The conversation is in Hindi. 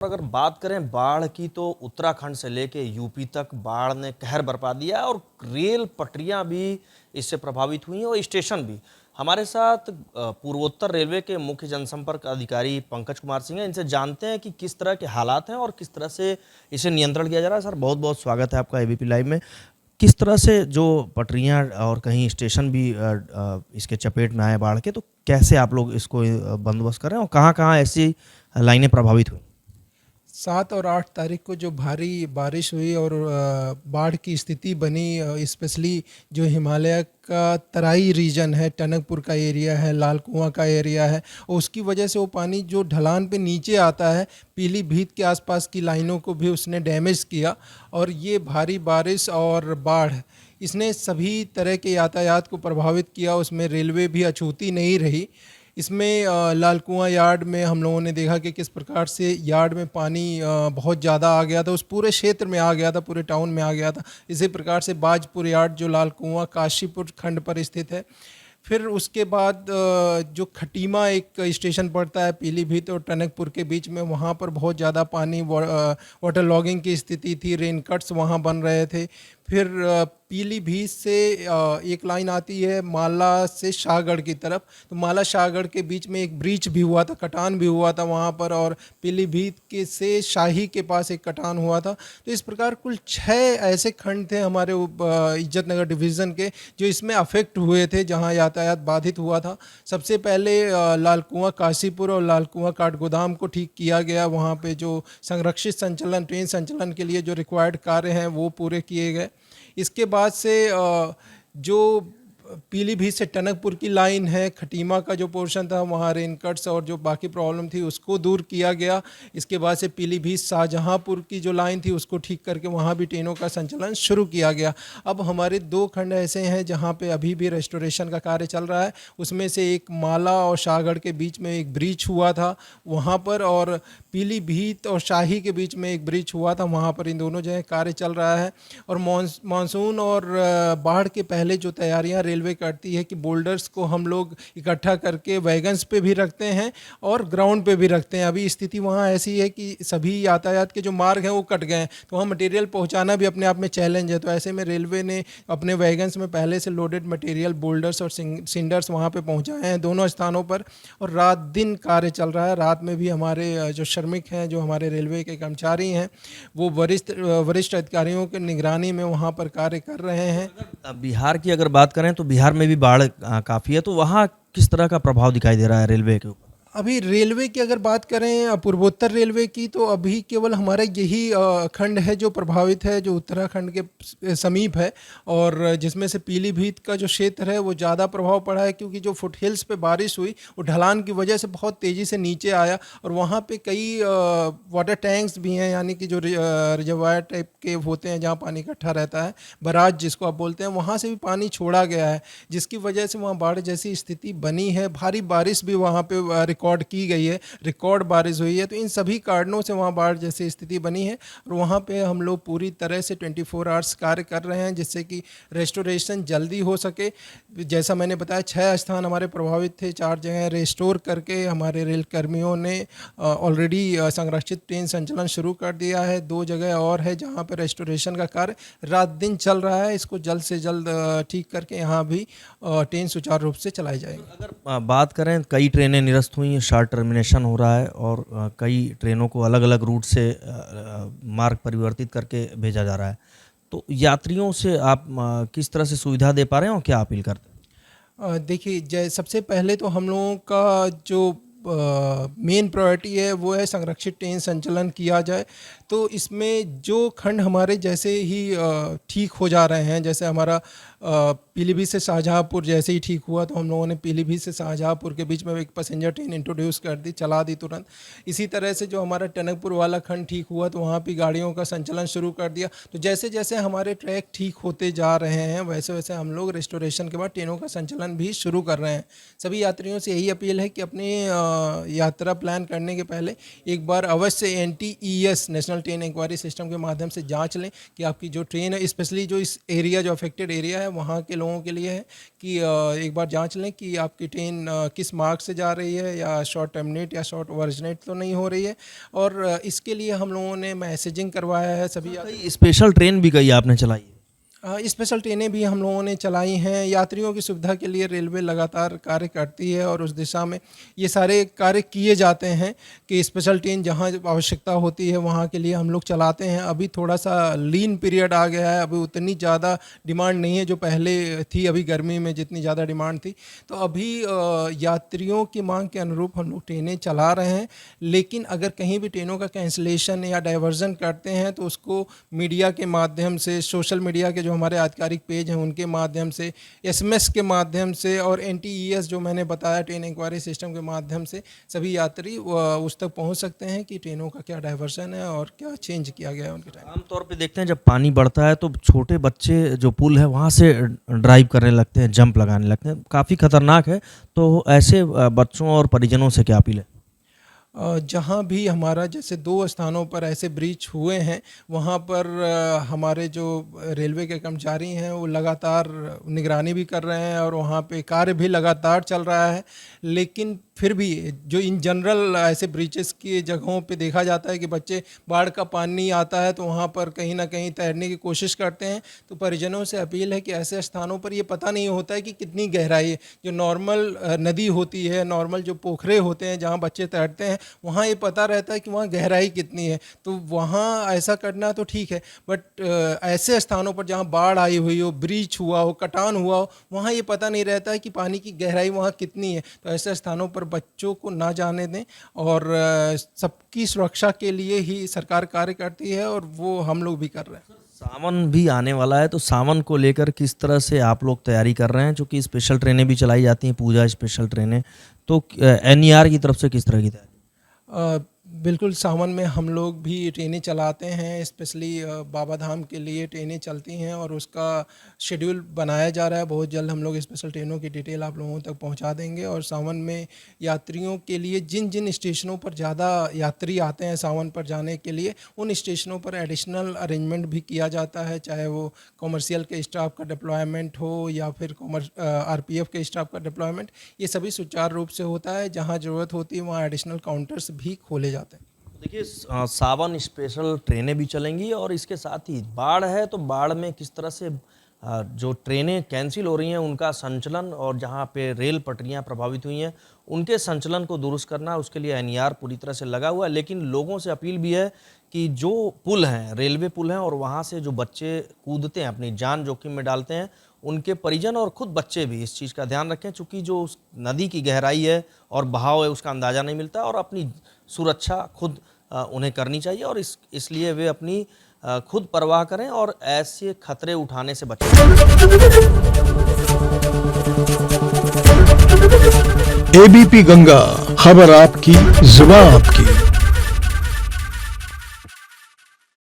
अगर बात करें बाढ़ की तो उत्तराखंड से लेके यूपी तक बाढ़ ने कहर बरपा दिया और रेल पटरियां भी इससे प्रभावित हुई हैं और स्टेशन भी। हमारे साथ पूर्वोत्तर रेलवे के मुख्य जनसंपर्क अधिकारी पंकज कुमार सिंह हैं। इनसे जानते हैं कि किस तरह के हालात हैं और किस तरह से इसे नियंत्रण किया जा रहा है। सर, बहुत बहुत स्वागत है आपका एबीपी लाइव में। किस तरह से जो पटरियां और कहीं स्टेशन भी इसके चपेट में आए बाढ़ के, तो कैसे आप लोग इसको बंदोबस्त कर रहे हैं और कहाँ कहाँ ऐसी लाइनें प्रभावित हुई? 7 और 8 तारीख को जो भारी बारिश हुई और बाढ़ की स्थिति बनी, स्पेशली जो हिमालय का तराई रीजन है, टनकपुर का एरिया है, लाल कुआं का एरिया है, और उसकी वजह से वो पानी जो ढलान पे नीचे आता है, पीलीभीत के आसपास की लाइनों को भी उसने डैमेज किया। और ये भारी बारिश और बाढ़ इसने सभी तरह के यातायात को प्रभावित किया। उसमें रेलवे भी अछूती नहीं रही। इसमें लाल कुआं यार्ड में हम लोगों ने देखा कि किस प्रकार से यार्ड में पानी बहुत ज़्यादा आ गया था, उस पूरे क्षेत्र में आ गया था, पूरे टाउन में आ गया था। इसी प्रकार से बाजपुर यार्ड जो लाल कुआं काशीपुर खंड पर स्थित है। फिर उसके बाद जो खटीमा एक स्टेशन पड़ता है पीलीभीत और टनकपुर के बीच में, वहाँ पर बहुत ज़्यादा पानी, वाटर लॉगिंग की स्थिति थी, रेन कट्स वहाँ बन रहे थे। फिर पीलीभीत से एक लाइन आती है माला से शाहगढ़ की तरफ, तो माला शाहगढ़ के बीच में एक ब्रीच भी हुआ था, कटान भी हुआ था वहाँ पर, और पीलीभीत के से शाही के पास एक कटान हुआ था। तो इस प्रकार कुल 6 ऐसे खंड थे हमारे इज्जतनगर डिवीज़न के जो इसमें अफेक्ट हुए थे, जहाँ यातायात बाधित हुआ था। सबसे पहले लाल कुआं काशीपुर और लाल कुआं काठगोदाम को ठीक किया गया। वहाँ पे जो संरक्षित संचालन, ट्रेन संचालन के लिए जो रिक्वायर्ड कार्य हैं वो पूरे किए गए। इसके बाद से जो पीलीभीत से टनकपुर की लाइन है, खटीमा का जो पोर्शन था, वहाँ रेन कट्स और जो बाकी प्रॉब्लम थी उसको दूर किया गया। इसके बाद से पीलीभीत शाहजहाँपुर की जो लाइन थी उसको ठीक करके वहाँ भी ट्रेनों का संचालन शुरू किया गया। अब हमारे 2 खंड ऐसे हैं जहाँ पे अभी भी रेस्टोरेशन का कार्य चल रहा है। उसमें से एक माला और शाहगढ़ के बीच में एक ब्रिज हुआ था वहाँ पर, और पीलीभीत और शाही के बीच में एक ब्रिज हुआ था, वहाँ पर इन दोनों जगह कार्य चल रहा है। और मानसून और बाढ़ के पहले जो तैयारियाँ रेलवे करती है कि बोल्डर्स को हम लोग इकट्ठा करके वैगन्स पे भी रखते हैं और ग्राउंड पे भी रखते हैं। अभी स्थिति वहाँ ऐसी है कि सभी यातायात के जो मार्ग हैं वो कट गए हैं, तो वहाँ मटेरियल पहुँचाना भी अपने आप में चैलेंज है। तो ऐसे में रेलवे ने अपने वैगन्स में पहले से लोडेड मटेरियल, बोल्डर्स और सिंडर्स वहाँ पर पहुँचाए हैं दोनों स्थानों पर, और रात दिन कार्य चल रहा है। रात में भी हमारे जो श्रमिक हैं, जो हमारे रेलवे के कर्मचारी हैं, वो वरिष्ठ अधिकारियों के निगरानी में वहाँ पर कार्य कर रहे हैं। बिहार की अगर बात करें तो बिहार में भी बाढ़ काफ़ी है, तो वहाँ किस तरह का प्रभाव दिखाई दे रहा है रेलवे के ऊपर? अभी रेलवे की अगर बात करें, पूर्वोत्तर रेलवे की, तो अभी केवल हमारा यही खंड है जो प्रभावित है, जो उत्तराखंड के समीप है, और जिसमें से पीलीभीत का जो क्षेत्र है वो ज़्यादा प्रभाव पड़ा है, क्योंकि जो फुट हिल्स पे बारिश हुई वो ढलान की वजह से बहुत तेज़ी से नीचे आया, और वहाँ पे कई वाटर टैंक्स भी हैं, यानी कि जो रिजर्वायर टाइप के होते हैं जहाँ पानी इकट्ठा रहता है, बराज जिसको आप बोलते हैं, वहाँ से भी पानी छोड़ा गया है, जिसकी वजह से वहाँ बाढ़ जैसी स्थिति बनी है। भारी बारिश भी वहाँ पे रिकॉर्ड की गई है, रिकॉर्ड बारिश हुई है। तो इन सभी कारणों से वहाँ बाढ़ जैसी स्थिति बनी है, और वहाँ पे हम लोग पूरी तरह से 24 आवर्स कार्य कर रहे हैं जिससे कि रेस्टोरेशन जल्दी हो सके। जैसा मैंने बताया, 6 स्थान हमारे प्रभावित थे, 4 जगह रेस्टोर करके हमारे रेल कर्मियों ने ऑलरेडी संरक्षित ट्रेन संचालन शुरू कर दिया है। 2 जगह और है जहाँ पर रेस्टोरेशन का कार्य रात दिन चल रहा है। इसको जल्द से जल्द ठीक करके यहाँ भी ट्रेन सुचारू रूप से चलाई जाएगी। अगर बात करें, कई ट्रेनें निरस्त हुई, शार्ट टर्मिनेशन हो रहा है और कई ट्रेनों को अलग अलग रूट से मार्ग परिवर्तित करके भेजा जा रहा है, तो यात्रियों से आप किस तरह से सुविधा दे पा रहे हैं और क्या अपील करते हैं? देखिए, सबसे पहले तो हम लोगों का जो मेन प्रायोरिटी है वो है संरक्षित ट्रेन संचालन किया जाए। तो इसमें जो खंड हमारे जैसे ही ठीक हो जा रहे हैं, जैसे हमारा पीलीभीत से शाहजहाँपुर जैसे ही ठीक हुआ, तो हम लोगों ने पीलीभीत से शाहजहाँपुर के बीच में एक पैसेंजर ट्रेन इंट्रोड्यूस कर दी, चला दी तुरंत। इसी तरह से जो हमारा टनकपुर वाला खंड ठीक हुआ तो वहाँ भी गाड़ियों का संचालन शुरू कर दिया। तो जैसे जैसे हमारे ट्रैक ठीक होते जा रहे हैं वैसे वैसे हम लोग रेस्टोरेशन के बाद ट्रेनों का संचालन भी शुरू कर रहे हैं। सभी यात्रियों से यही अपील है कि अपने यात्रा प्लान करने के पहले एक बार अवश्य NTES national train inquiry system के माध्यम से जांच लें कि आपकी जो ट्रेन है, स्पेशली जो इस एरिया जो अफेक्टेड एरिया है वहाँ के लोगों के लिए है कि एक बार जांच लें कि आपकी ट्रेन किस मार्ग से जा रही है, या शॉर्ट टर्मिनेट या शॉर्ट ओरिजिनेट तो नहीं हो रही है। और इसके लिए हम लोगों ने मैसेजिंग करवाया है सभी। कई स्पेशल ट्रेन भी कई आपने चलाई है। स्पेशल ट्रेनें भी हम लोगों ने चलाई हैं। यात्रियों की सुविधा के लिए रेलवे लगातार कार्य करती है और उस दिशा में ये सारे कार्य किए जाते हैं कि स्पेशल ट्रेन जहां आवश्यकता होती है वहां के लिए हम लोग चलाते हैं। अभी थोड़ा सा लीन पीरियड आ गया है, अभी उतनी ज़्यादा डिमांड नहीं है जो पहले थी, अभी गर्मी में जितनी ज़्यादा डिमांड थी। तो अभी यात्रियों की मांग के अनुरूप हम लोग ट्रेनें चला रहे हैं, लेकिन अगर कहीं भी ट्रेनों का कैंसिलेशन या डाइवर्जन करते हैं तो उसको मीडिया के माध्यम से, सोशल मीडिया के जो हमारे आधिकारिक पेज हैं उनके माध्यम से, SMS के माध्यम से और NTES जो मैंने बताया ट्रेन इंक्वायरी सिस्टम के माध्यम से सभी यात्री उस तक पहुंच सकते हैं कि ट्रेनों का क्या डाइवर्जन है और क्या चेंज किया गया है उनके टाइम। आमतौर पे देखते हैं जब पानी बढ़ता है तो छोटे बच्चे जो पुल है वहाँ से ड्राइव करने लगते हैं, जंप लगाने लगते हैं, काफ़ी खतरनाक है। तो ऐसे बच्चों और परिजनों से क्या अपील है? जहाँ भी हमारा जैसे 2 स्थानों पर ऐसे ब्रीच हुए हैं वहाँ पर हमारे जो रेलवे के कर्मचारी हैं वो लगातार निगरानी भी कर रहे हैं और वहाँ पे कार्य भी लगातार चल रहा है। लेकिन फिर भी जो इन जनरल ऐसे ब्रीचेस की जगहों पे देखा जाता है कि बच्चे, बाढ़ का पानी आता है तो वहाँ पर कहीं ना कहीं तैरने की कोशिश करते हैं। तो परिजनों से अपील है कि ऐसे स्थानों पर ये पता नहीं होता है कि कितनी गहराई है। जो नॉर्मल नदी होती है, नॉर्मल जो पोखरे होते हैं जहाँ बच्चे तैरते हैं, वहाँ ये पता रहता है कि वहाँ गहराई कितनी है, तो वहाँ ऐसा करना तो ठीक है। बट ऐसे स्थानों पर जहाँ बाढ़ आई हुई हो, ब्रीच हुआ हो, कटान हुआ हो, वहाँ ये पता नहीं रहता है कि पानी की गहराई वहाँ कितनी है। तो ऐसे स्थानों पर बच्चों को ना जाने दें और सबकी सुरक्षा के लिए ही सरकार कार्य करती है और वो हम लोग भी कर रहे हैं। सावन भी आने वाला है, तो सावन को लेकर किस तरह से आप लोग तैयारी कर रहे हैं? चूँकि स्पेशल ट्रेनें भी चलाई जाती हैं, पूजा स्पेशल ट्रेनें, तो NER की तरफ से किस तरह की तैयारी? बिल्कुल, सावन में हम लोग भी ट्रेनें चलाते हैं, स्पेशली बाबा धाम के लिए ट्रेनें चलती हैं और उसका शेड्यूल बनाया जा रहा है। बहुत जल्द हम लोग स्पेशल ट्रेनों की डिटेल आप लोगों तक पहुंचा देंगे। और सावन में यात्रियों के लिए जिन जिन स्टेशनों पर ज़्यादा यात्री आते हैं सावन पर जाने के लिए, उन स्टेशनों पर एडिशनल अरेंजमेंट भी किया जाता है, चाहे वो कॉमर्शियल के स्टाफ का डिप्लॉयमेंट हो या फिर RPF के स्टाफ का डिप्लॉयमेंट। ये सभी सुचारू रूप से होता है। जहाँ ज़रूरत होती है वहाँ एडिशनल काउंटर्स भी खोले जाते हैं। देखिए, सावन स्पेशल ट्रेनें भी चलेंगी और इसके साथ ही बाढ़ है, तो बाढ़ में किस तरह से जो ट्रेनें कैंसिल हो रही हैं उनका संचलन, और जहां पे रेल पटरियां प्रभावित हुई हैं उनके संचलन को दुरुस्त करना, उसके लिए NER पूरी तरह से लगा हुआ है। लेकिन लोगों से अपील भी है कि जो पुल हैं, रेलवे पुल हैं, और वहाँ से जो बच्चे कूदते हैं, अपनी जान जोखिम में डालते हैं, उनके परिजन और खुद बच्चे भी इस चीज़ का ध्यान रखें, चूँकि जो उस नदी की गहराई है और बहाव है उसका अंदाज़ा नहीं मिलता, और अपनी सुरक्षा खुद उन्हें करनी चाहिए और इसलिए वे अपनी खुद परवाह करें और ऐसे खतरे उठाने से बचें। ABP गंगा, खबर आपकी, जुबान आपकी।